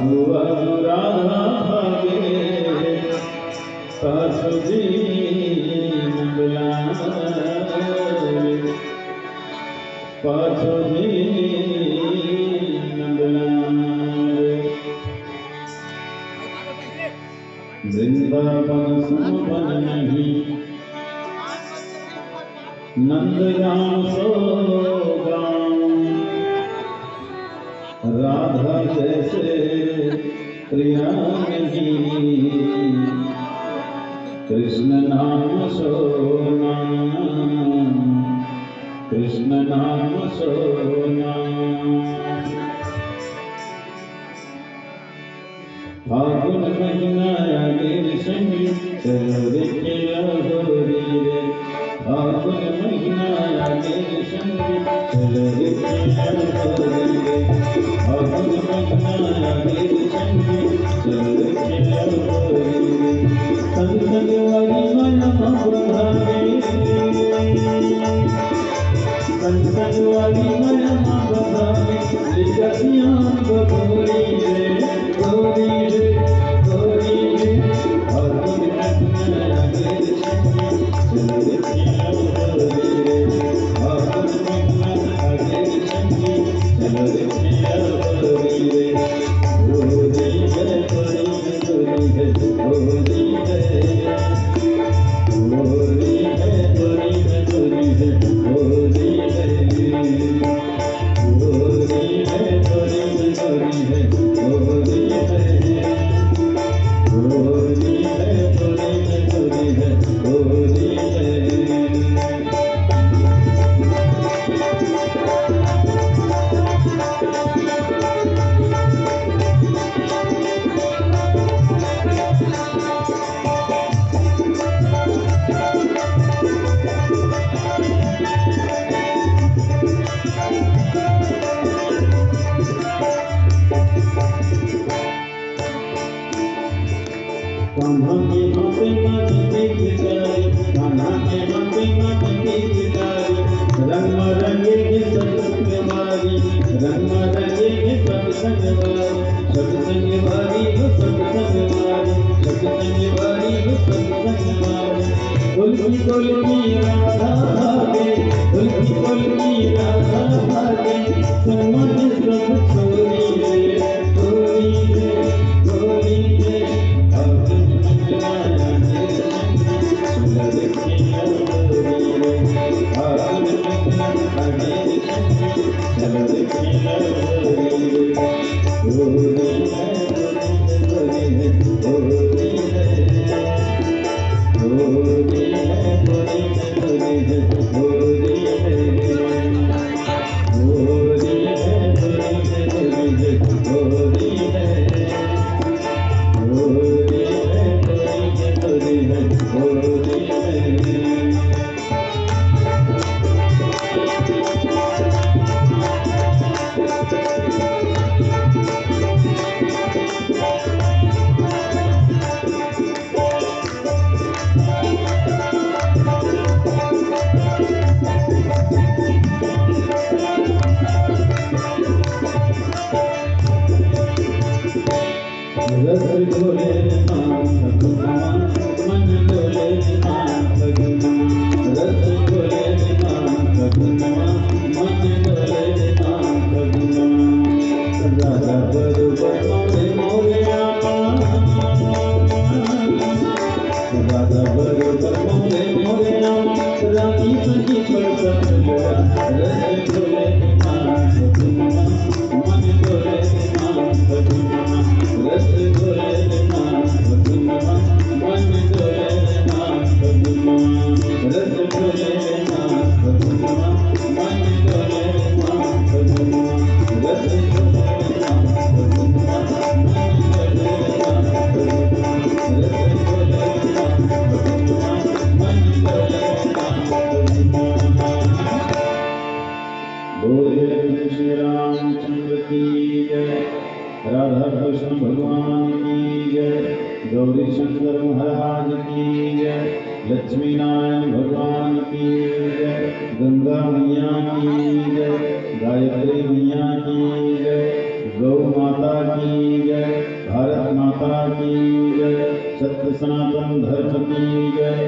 हुआ राधा भागे पाछो दीन बुलावे पाछो दीन बुलावे वृंदावन सुमन नहीं नंदगांव सो गाँव राधा जैसे प्रिया नहीं कृष्ण नाम सोना कृष्ण नाम सोना फागुन महीना आगे संगी चलो रे खेला होरी रे फागुन महीना आगे संगी चलो रे खेला होरी रे फागुन महीना आगे संगी चलो रे खेला होरी रे संग संग वाली मन बढ़ावे संग संग वाली मन बढ़ावे लिखियां गोरी रे गोरी रे गोरी रे फागुन महीना आगे संगी चलो रे खेला होरी रे फागुन महीना आगे संगी चलो रे खेला होरी रे गोरी है गोरी है गोरी है गोरी है गोरी है गोरी है गोरी है गोरी है गोरी है गोरी है गोरी है गोरी है गोरी है गोरी है गोरी है गोरी है कान्हा के माथे माथे गीत गाए कान्हा के माथे माथे गीत गाए रंग रंगे के सब संगवारी रंग रंगे के सब संगवारी सब संगवारी हो सब संगवारी सब संगवारी हो सब संगवारी कुल की राधा भागे कुल की राधा भागे समझ सब छोरी रे गोरी रे गोरी रे रस डोले मन डोले रस डोले मन डोले राधा बरोबर मोरे राधा बरोबर मोरे रानी संगी पर रस डोले मन डोले रस डोले मन डोले रस डोले मन डोले रस बोले श्री रामचंद्र की जय राधा कृष्ण भगवान की जय गौरी शंकर महाराज की जय लक्ष्मी नारायण भगवान की जय गंगा मैया की जय गायत्री मैया की जय गौ माता की जय सत्य सनातन धर्म की जय।